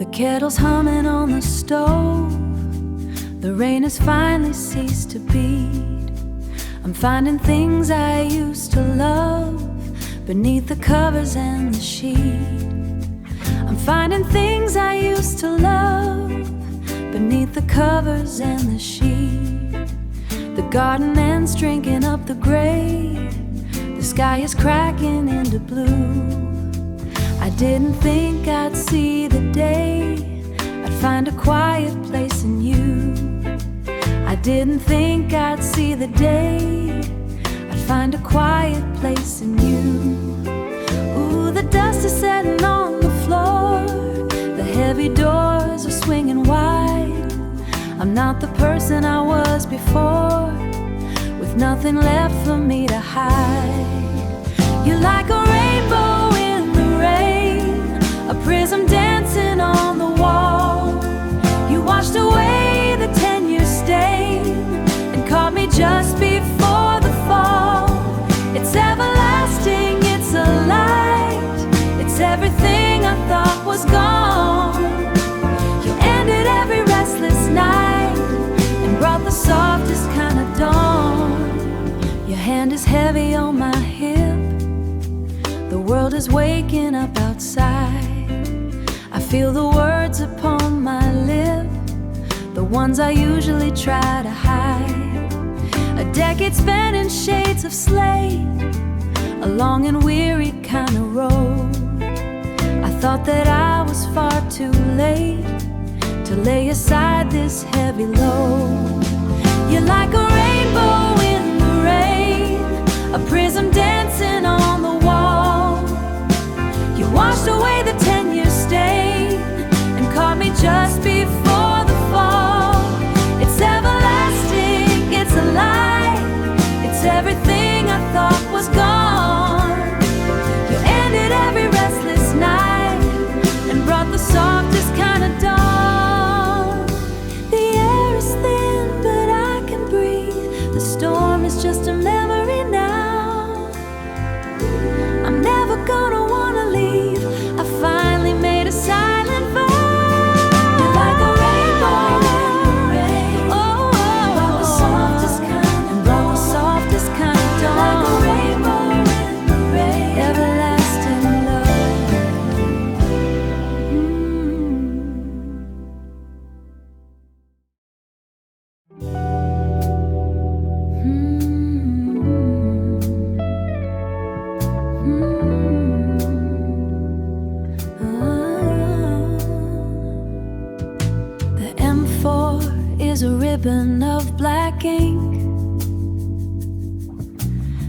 The kettle's humming on the stove. The rain has finally ceased to beat. I'm finding things I used to love beneath the covers and the sheet. I'm finding things I used to love beneath the covers and the sheet. The garden ants drinking up the gray. The sky is cracking into blue. I didn't think I'd see the day I'd find a quiet place in you. I didn't think I'd see the day I'd find a quiet place in you. Ooh, the dust is setting on the floor. The heavy doors are swinging wide. I'm not the person I was before, with nothing left for me to hide. You're like a rainbow in the rain, a prism dancing on the wall. You washed away the 10-year stain and caught me just before the fall. It's everlasting, it's a light, it's everything I thought was gone. You ended every restless night and brought the softest kind of dawn. Your hand is heavy on my hip. The world is waking up outside. I feel the words upon my lip, the ones I usually try to hide. A decade spent in shades of slate, a long and weary kind of road. I thought that I was far too late to lay aside this heavy load. You're like a rainbow in the rain, a prism dancing on the wall. You washed away the 10-year stain and caught me just before the fall. It's everlasting, it's a light, it's everything I thought was gone. You ended every restless night and brought the softest kind of dawn. The air is thin, but I can breathe. The storm is just a memory now. I'm never gonna wanna leave. I finally made a silent vow. You're like a rainbow in the rain. Oh, brought the softest kind, and brought the softest kind of dawn. Like a rainbow in the rain, everlasting love. The M4 is a ribbon of black ink.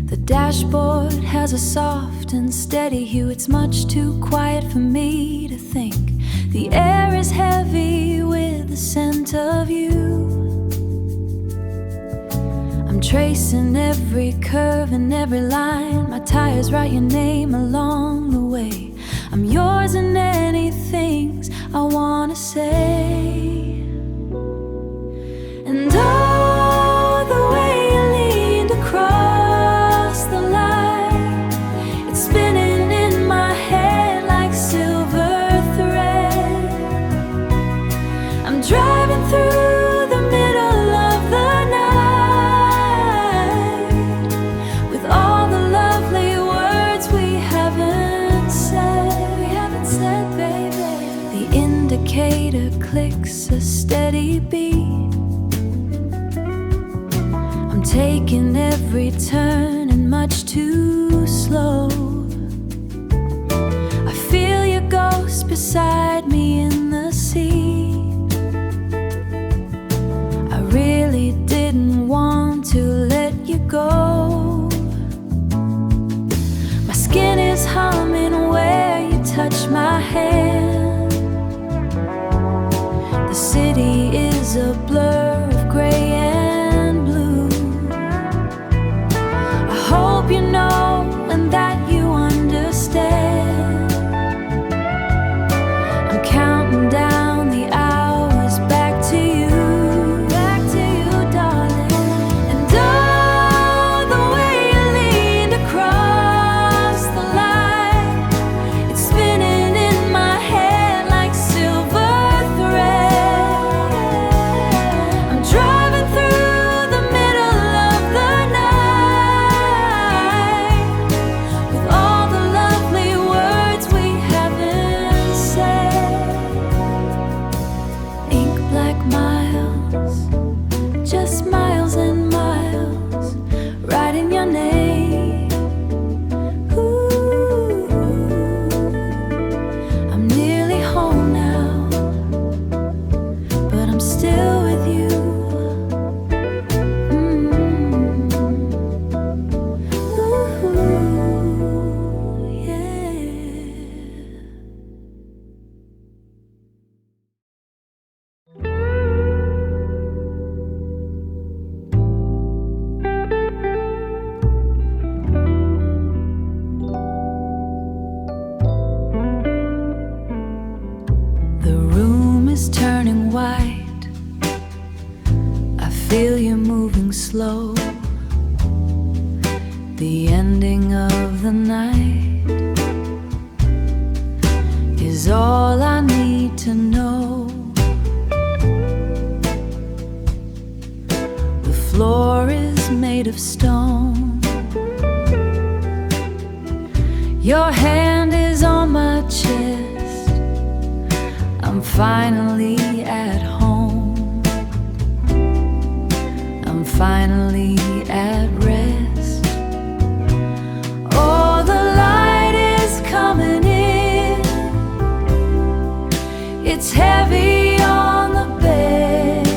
The dashboard has a soft and steady hue. It's much too quiet for me to think. The air is heavy with the scent of you. I'm tracing every curve and every line. My tires write your name along the way. I'm yours and anything I wanna say. And oh, the way you leaned across the line, it's spinning in my head like silver thread. I'm driving through the middle of the night with all the lovely words we haven't said. We haven't said, baby. The indicator clicks a steady beat. I'm taking every turn and much too slow. I feel your ghost beside me in the seat. I really didn't want to let you go. My skin is humming where you touch my hand. The city is a blur of gray and blue. I hope you know and that you understand. I'm counting down the hours back to you, darling. And oh, the way you leaned across the line, it's spinning in my head is turning white. I feel you moving slow. The ending of the night is all I need to know. The floor is made of stone. Your hand is on my chest. I'm finally at home. I'm finally at rest. Oh, the light is coming in. It's heavy on the bed.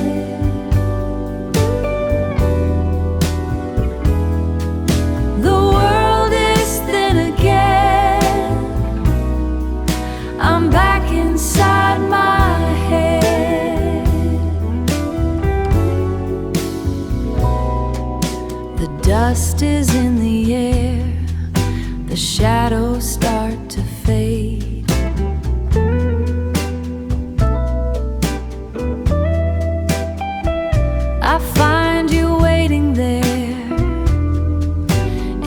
The world is thin again. I'm back inside my head. The dust is in the air. The shadows start to fade. I find you waiting there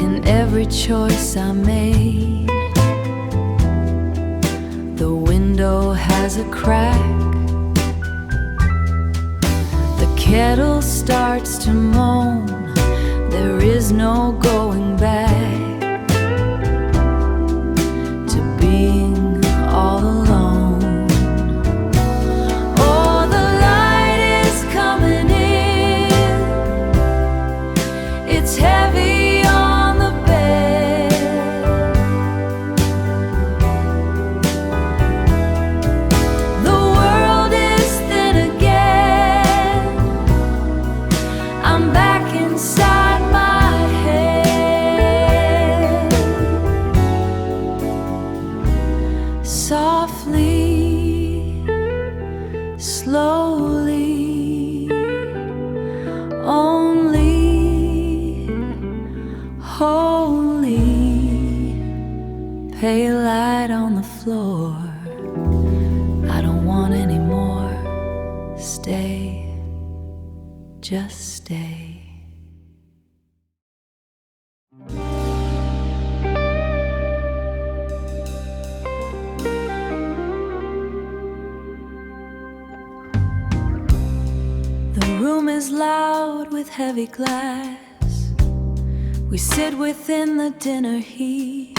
in every choice I made. The window has a crack. The kettle starts to moan. There is no going back to being all alone. Oh, the light is coming in. It's heavy on the bed. The world is thin again. I'm back inside my head. Softly, slowly, only holy, pale light on the floor. I don't want any more. Stay, just stay. The room is loud with heavy glass. We sit within the dinner heat.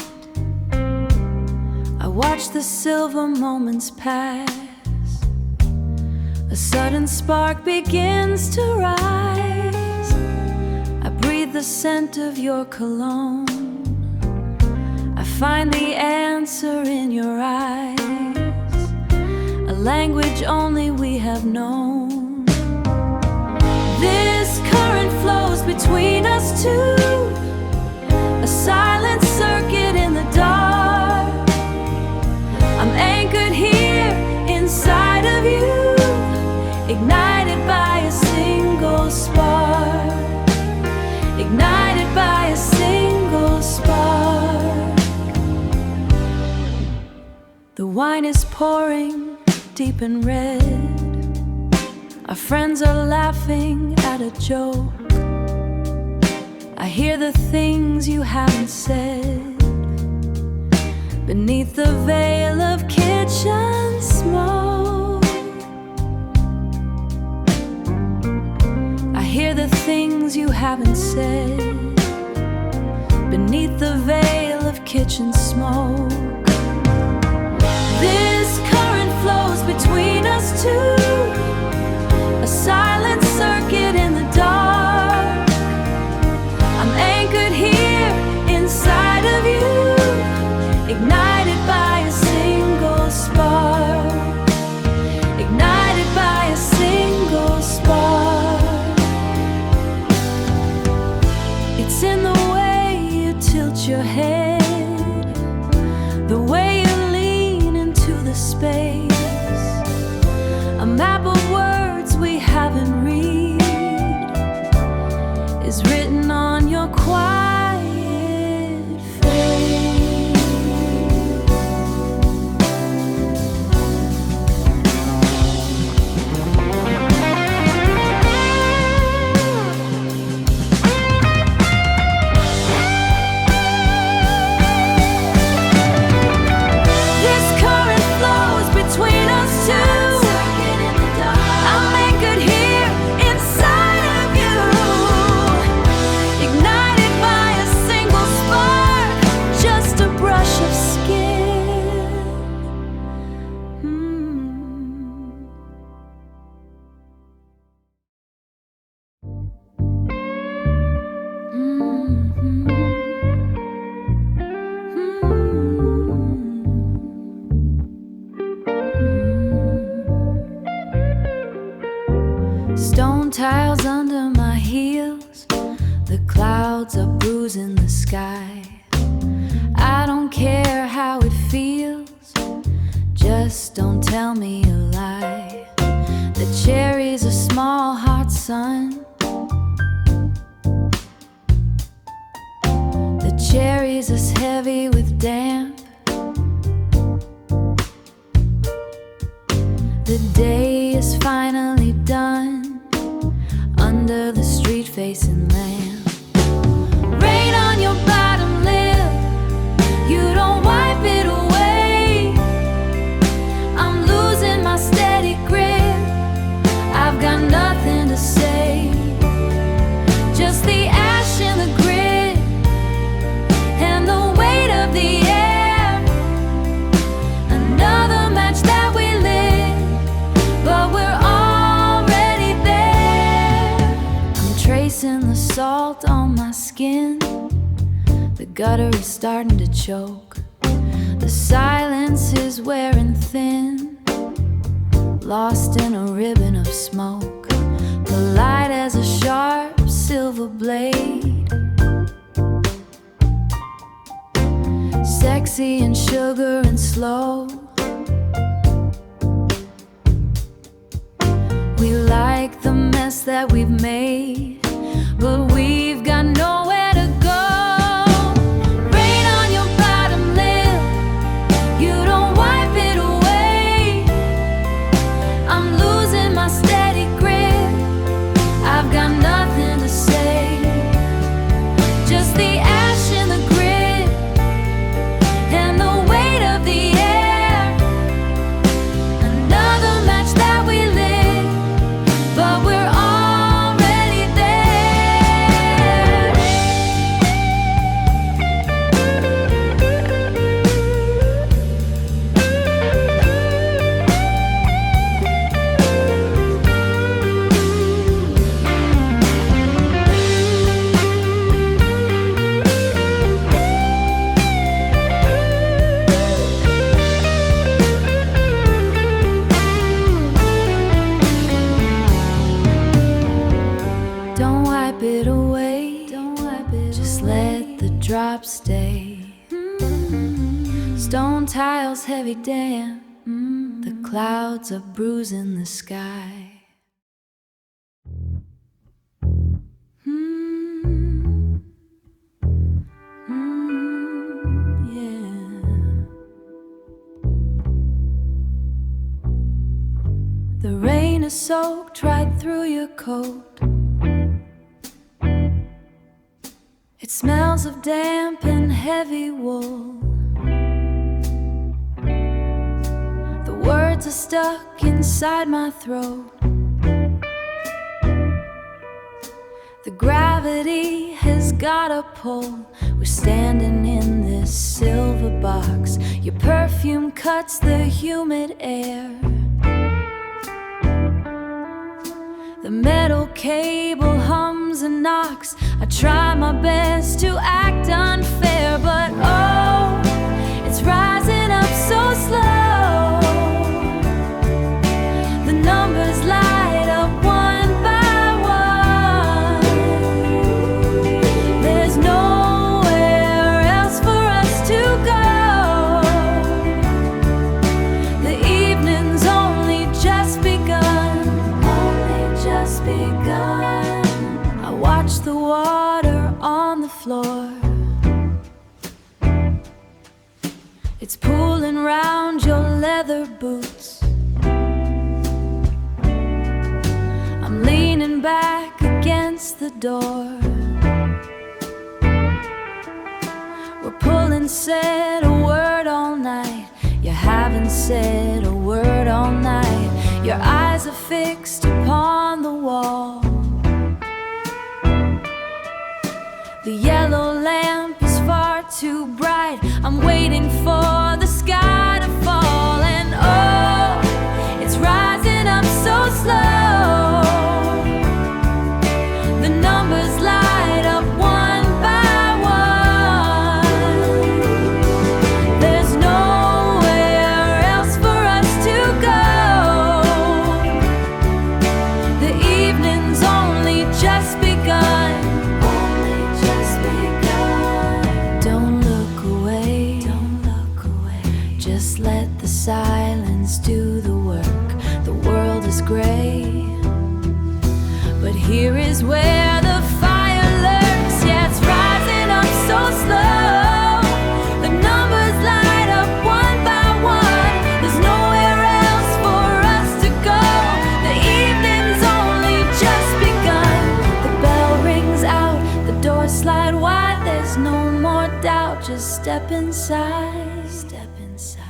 I watch the silver moments pass. A sudden spark begins to rise. I breathe the scent of your cologne. I find the answer in your eyes, a language only we have known. This current flows between us two, a silent circuit in the dark. I'm anchored here inside of you, ignited by a single spark. Ignited by a single spark. The wine is pouring deep and red. Our friends are laughing at a joke. I hear the things you haven't said beneath the veil of kitchen smoke. I hear the things you haven't said beneath the veil of kitchen smoke. This current flows between us two, a silent circuit in the dark. I'm anchored here inside of you, ignited by a single spark. Ignited by a single spark. It's in the way you tilt your head, the Stone tiles under my heels, the clouds are bruising the sky. I don't care how it feels, just don't tell me a lie. The cherry's a small hot sun. The cherry's as heavy with damp. The day is finally done under the street-facing lamp. Rain on your bottom lip, you don't wipe it away. I'm losing my steady grip, I've got nothing to say. Just the ash and the grit and the weight of the air. Another match that we lit, but we're already there. I'm tracing the salt on my skin. The gutter is starting to choke. The silence is wearing thin, lost in a ribbon of smoke. Polite as a sharp silver blade, sexy and sugar and slow. We like the mess that we've made, but we've got nowhere to go. Rain on your bottom lip, you don't wipe it away. I'm losing my steady grip, I've got nothing to say. Just the ash and the grit and the weight of the air. Another match that we lit, but we're already there. Don't wipe it away, don't wipe it, just let the drop stay. Stone tiles heavy damp, the clouds are bruising the sky. Yeah. The rain is soaked right through your coat. It smells of damp and heavy wool. The words are stuck inside my throat. The gravity has got a pull. We're standing in this silver box. Your perfume cuts the humid air. The metal cable hums and knocks. I try my best to act unfair, but oh, it's rising up so slow. The numbers light up one by one. There's nowhere else for us to go. The evening's only just begun, only just begun. I watch the water on the floor. It's pooling round your leather boots. I'm leaning back against the door. We're pulling, said a word all night. You haven't said a word all night. Your eyes are fixed upon the wall. The yellow lamp is far too bright. I'm waiting for the sky to fall. And oh, it's rising up so slow. The numbers light up one by one. There's nowhere else for us to go. The evening's Here is where the fire lurks, yeah, it's rising up so slow. The numbers light up one by one. There's nowhere else for us to go. The evening's only just begun. The bell rings out, the doors slide wide. There's no more doubt, just step inside. Step inside.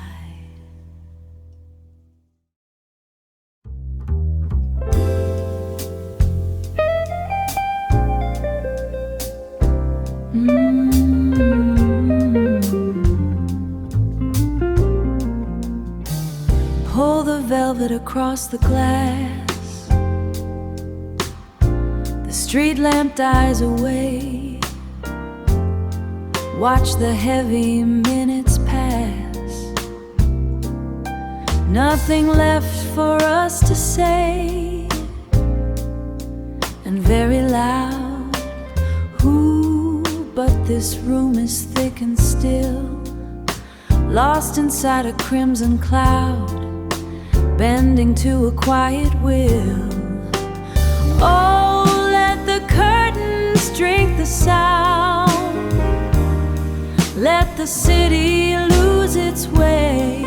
Pull the velvet across the glass. The street lamp dies away. Watch the heavy minutes pass. Nothing left for us to say. And very loud, ooh, but this room is thick and still. Lost inside a crimson cloud, bending to a quiet will. Oh, let the curtains drink the sound. Let the city lose its way.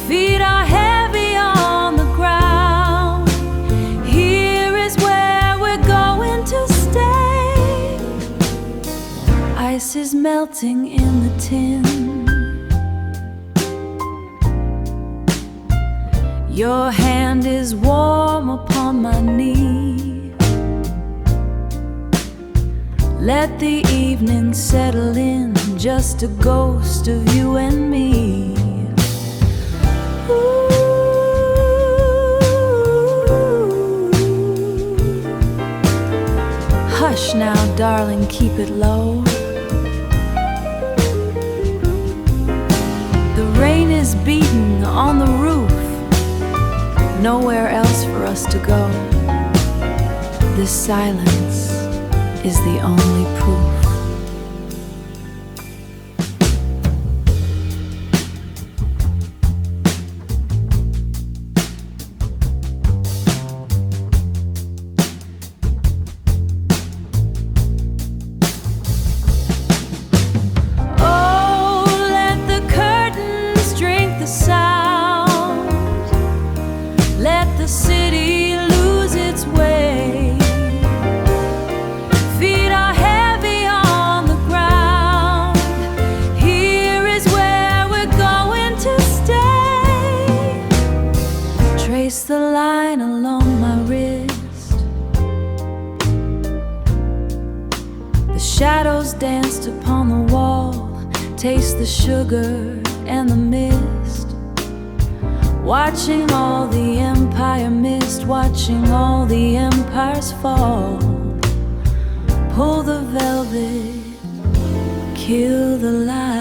Feet are heavy on the ground. Here is where we're going to stay. Ice is melting in the tin. Your hand is warm upon my knee. Let the evening settle in, just a ghost of you and me. Ooh. Hush now, darling, keep it low. The rain is beating on the roof. Nowhere else for us to go. This silence is the only proof. Oh, let the curtains drink the sound. Let the city lose its way. Feet are heavy on the ground. Here is where we're going to stay. Trace the line along my wrist. The shadows danced upon the wall. Taste the sugar and the mist. Watching all the empire mist, watching all the empires fall. Pull the velvet, kill the light.